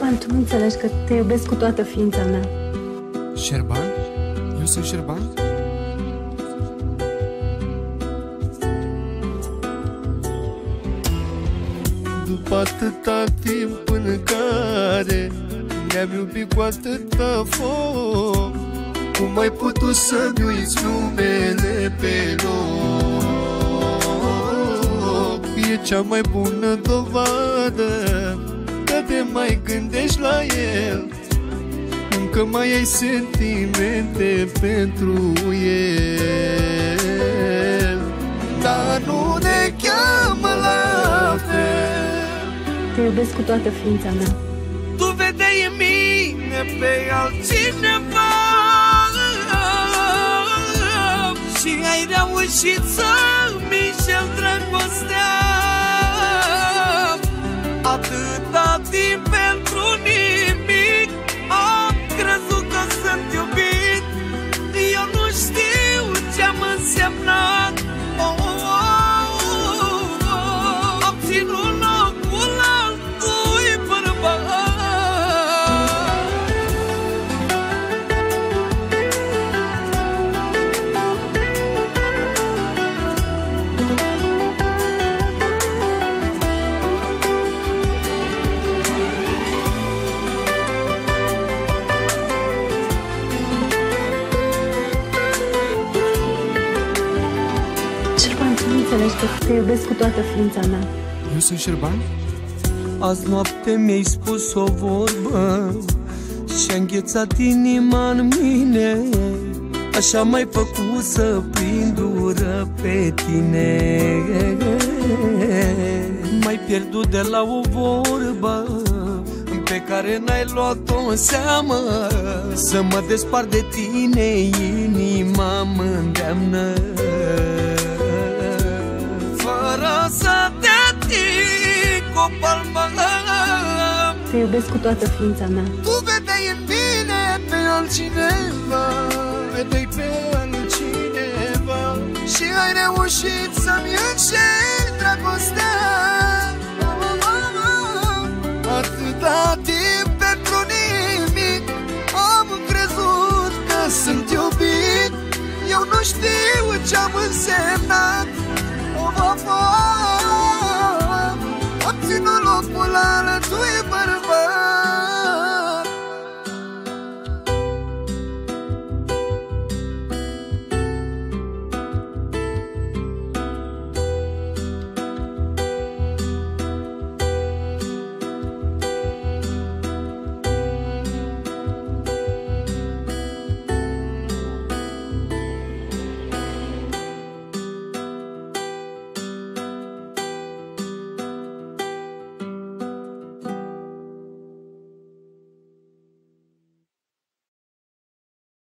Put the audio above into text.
Șerban, tu nu înțelegi că te iubesc cu toată ființa mea. Șerban? Eu sunt Șerban? După atâta timp în care ne-am iubit cu atâta foc, cum ai putut să-mi uiți numele pe loc? E cea mai bună dovadă că te mai gândești la el, încă mai ai sentimente pentru el. Dar nu ne cheamă la fel. Te iubesc cu toată ființa mea. Tu vedeai în mine pe altcineva și ai reușit să-mi înșel dragostea. Atâta timp pentru nimic am crezut că sunt iubit. Eu nu știu ce-am însemnat. Am ținut locul altui bărbat. Șerban, tu nu înțelegi că te iubesc cu toată ființa mea. Eu sunt Șerban? Azi noapte mi-ai spus o vorbă și-a înghețat inima în mine. Așa m-ai făcut să prind ură pe tine. M-ai pierdut de la o vorbă pe care n-ai luat-o în seamă. Să mă despart de tine, inima mă îndeamnă. Fără să te ating cu o palmă. Te iubesc cu toată ființa mea. Tu vedeai în mine pe altcineva, vedeai pe altcineva și ai reușit să-mi înșeli dragostea.